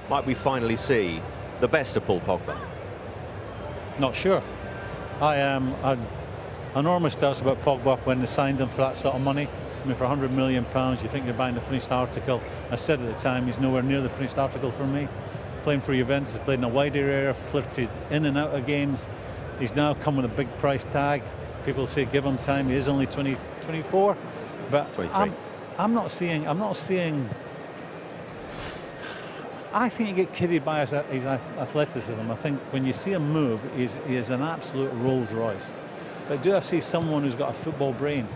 might we finally see the best of Paul Pogba? Not sure. I had enormous doubts about Pogba when they signed him for that sort of money. I mean, for £100 million, you think you're buying the finished article. I said at the time, he's nowhere near the finished article for me. Playing for Juventus, he played in a wider area, flirted in and out of games. He's now come with a big price tag. People say give him time. He is only 24, but 23. I'm not seeing. I think you get kidded by his athleticism. I think when you see him move, he is an absolute Rolls Royce. But do I see someone who's got a football brain?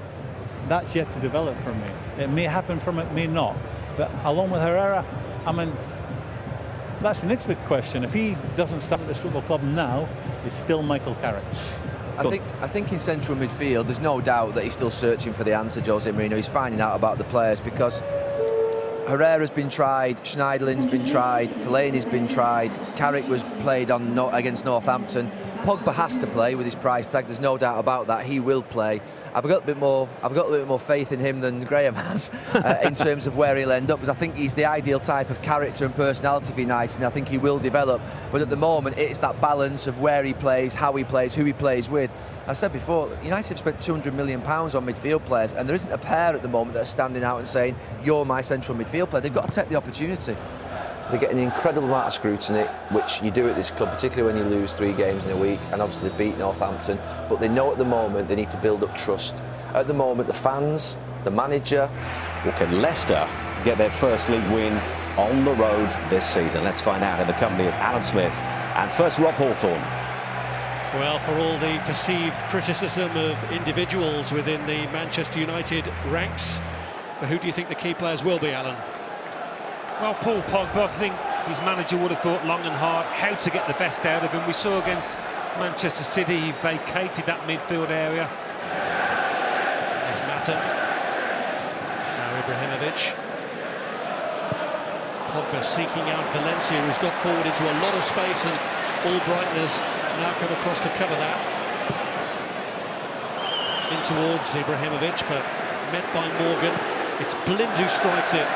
That's yet to develop for me. It may happen from it, may not. But along with Herrera, I mean, that's the next big question. If he doesn't start at this football club now, he's still Michael Carrick. I think in central midfield, there's no doubt that he's still searching for the answer, Jose Mourinho. He's finding out about the players because Herrera's been tried, Schneiderlin's been tried, Fellaini's been tried, Carrick was played on against Northampton. Pogba has to play with his price tag. There's no doubt about that. He will play. I've got a bit more faith in him than Graham has in terms of where he'll end up, because I think he's the ideal type of character and personality for United, and I think he will develop. But at the moment, it's that balance of where he plays, how he plays, who he plays with. I said before, United have spent £200 million on midfield players, and there isn't a pair at the moment that are standing out and saying, you're my central midfield player. They've got to take the opportunity. They get an incredible amount of scrutiny, which you do at this club, particularly when you lose 3 games in a week, and obviously they beat Northampton. But they know at the moment they need to build up trust. At the moment, the fans, the manager. Well, can Leicester get their first league win on the road this season? Let's find out in the company of Alan Smith and first Rob Hawthorne. Well, for all the perceived criticism of individuals within the Manchester United ranks, who do you think the key players will be, Alan? Well, Paul Pogba, I think his manager would have thought long and hard how to get the best out of him. We saw against Manchester City, he vacated that midfield area. There's Mata. Now Ibrahimovic. Pogba seeking out Valencia, who's got forward into a lot of space, and Albrighton has now come across to cover that. In towards Ibrahimovic, but met by Morgan. It's Blind who strikes it.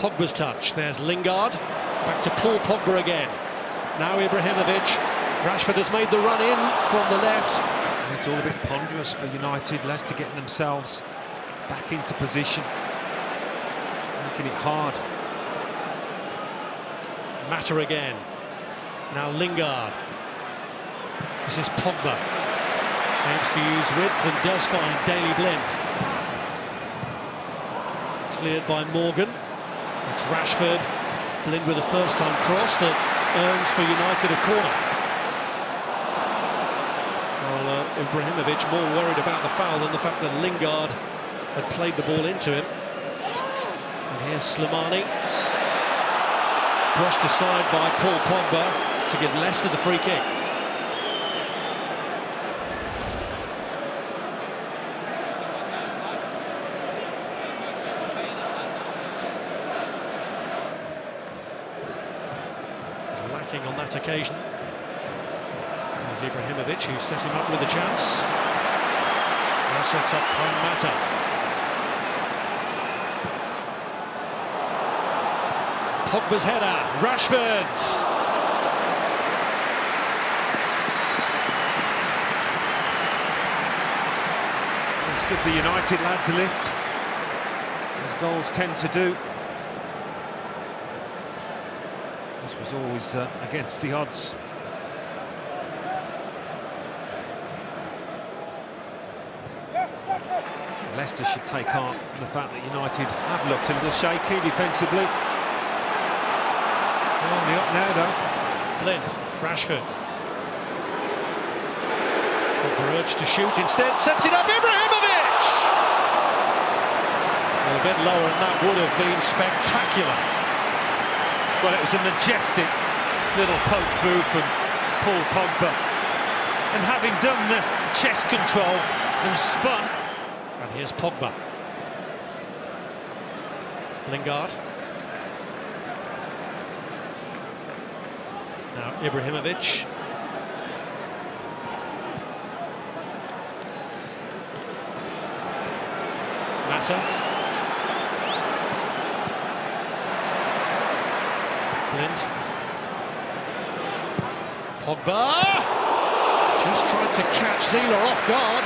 Pogba's touch. There's Lingard. Back to Paul Pogba again. Now Ibrahimovic. Rashford has made the run in from the left. It's all a bit ponderous for United. Leicester getting themselves back into position, making it hard. Mata again. Now Lingard. This is Pogba. Aims to use width and does find Daley Blind. Cleared by Morgan. It's Rashford. Blind with a first-time cross that earns for United a corner. Well, Ibrahimovic more worried about the foul than the fact that Lingard had played the ball into him. And here's Slimani. Brushed aside by Paul Pogba to give Leicester the free kick. Lacking on that occasion. There's Ibrahimovic, who set him up with a chance. Now sets up by Mata. Pogba's header, Rashford. Let's give the United lads a lift, as goals tend to do. This was always against the odds. Leicester should take heart from the fact that United have looked a little shaky defensively. They're on the up now, though. Blind, Rashford. Pogba urged to shoot, instead sets it up, Ibrahimovic! Well, a bit lower, and that would have been spectacular. Well, it was a majestic little poke through from Paul Pogba. And having done the chest control and spun. And here's Pogba. Lingard. Now Ibrahimovic. Mata. Blind. Pogba! Just tried to catch Zila off guard.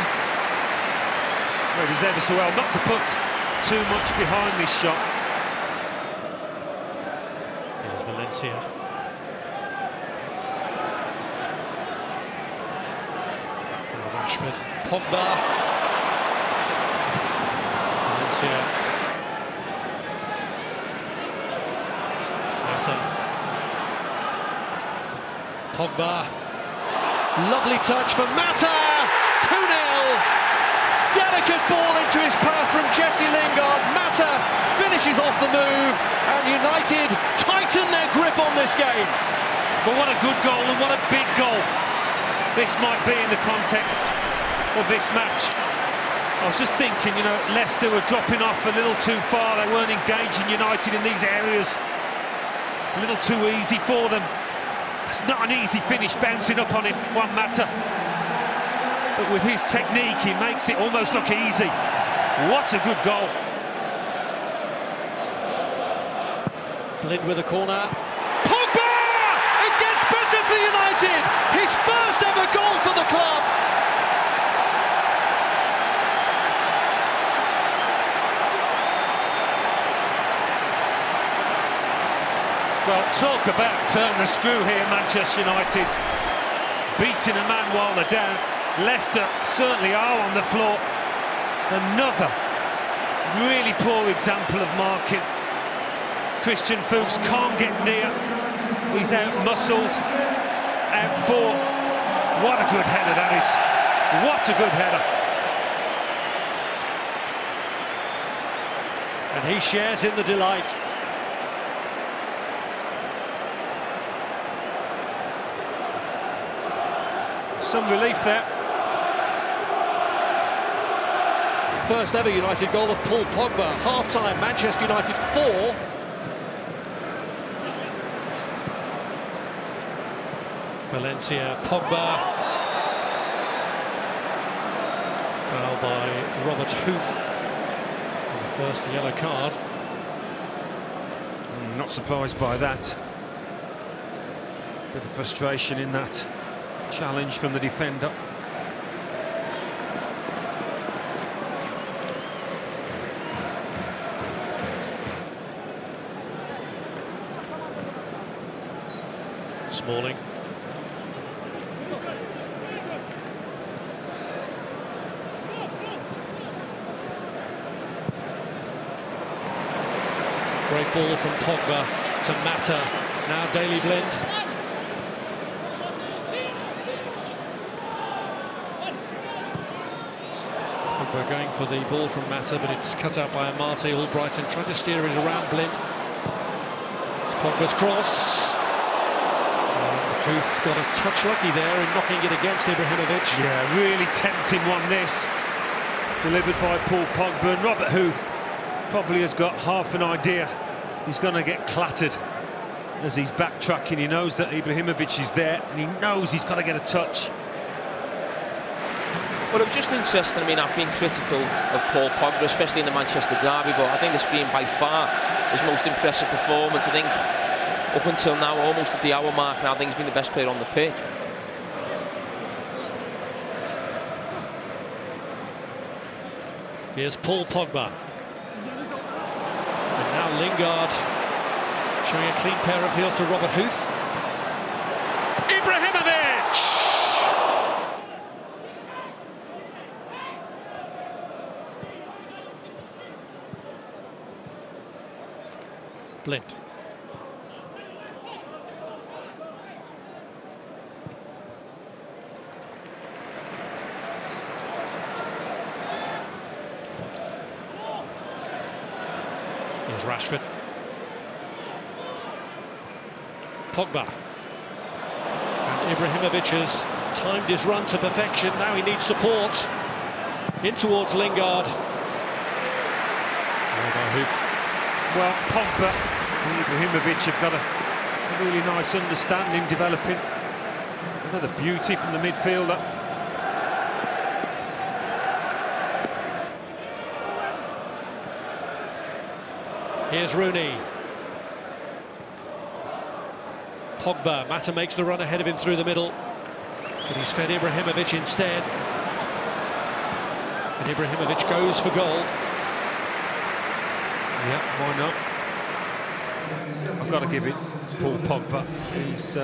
Well, he does ever so well not to put too much behind this shot. Here's Valencia. Rashford. Pogba. Valencia. Mata. Pogba. Lovely touch for Mata. 2-0. Delicate ball into his path from Jesse Lingard. Mata finishes off the move, and United tighten their grip on this game. But what a good goal, and what a big goal this might be in the context of this match. I was just thinking, you know, Leicester were dropping off a little too far. They weren't engaging United in these areas. A little too easy for them. It's not an easy finish, bouncing up on him, Juan Mata. But with his technique, he makes it almost look easy. What a good goal. Blind with a corner. Pogba! It gets better for United! His first ever goal for the club! Well, talk about turn the screw here, Manchester United. Beating a man while they're down. Leicester certainly are on the floor. Another really poor example of marking. Christian Fuchs can't get near. He's out-muscled, out-fought. What a good header that is. What a good header. And he shares in the delight. Some relief there. First ever United goal of Paul Pogba. Half-time, Manchester United 4. Valencia, Pogba. Foul by Robert Huth. The first yellow card. Not surprised by that. Bit of frustration in that challenge from the defender. Smalling. Great ball from Pogba to Mata. Now Daley Blind. Pogba going for the ball from Mata, but it's cut out by Amate. Albrighton trying to steer it around Blind. It's Pogba's cross. Huth got a touch lucky there in knocking it against Ibrahimovic. Yeah, really tempting one this. Delivered by Paul Pogba, and Robert Huth probably has got half an idea. He's going to get clattered as he's backtracking. He knows that Ibrahimovic is there, and he knows he's got to get a touch. Well, it was just interesting. I mean, I've been critical of Paul Pogba, especially in the Manchester derby, but I think it's been by far his most impressive performance. I think up until now, almost at the hour mark now, I think he's been the best player on the pitch. Here's Paul Pogba. And now Lingard showing a clean pair of heels to Robert Huth. Ibrahimovic! Blind. Here's Rashford. Pogba. And Ibrahimovic has timed his run to perfection. Now he needs support. In towards Lingard. Well, Pogba and Ibrahimovic have got a really nice understanding developing. Another beauty from the midfielder. Here's Rooney. Pogba. Mata makes the run ahead of him through the middle, but he's fed Ibrahimovic instead. And Ibrahimovic goes for goal. Yeah, why not? I've got to give it Paul Pogba. He's,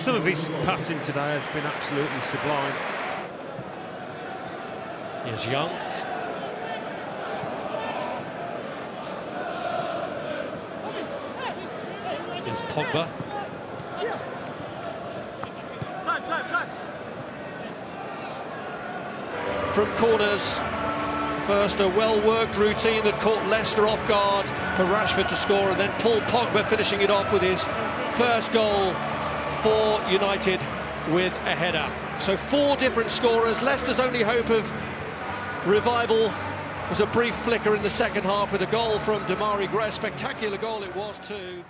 some of his passing today has been absolutely sublime. Here's Young. Here's Pogba. From corners, first a well-worked routine that caught Leicester off guard for Rashford to score, and then Paul Pogba finishing it off with his first goal for United with a header. So 4 different scorers. Leicester's only hope of revival was a brief flicker in the second half with a goal from Damari Gray. Spectacular goal it was too.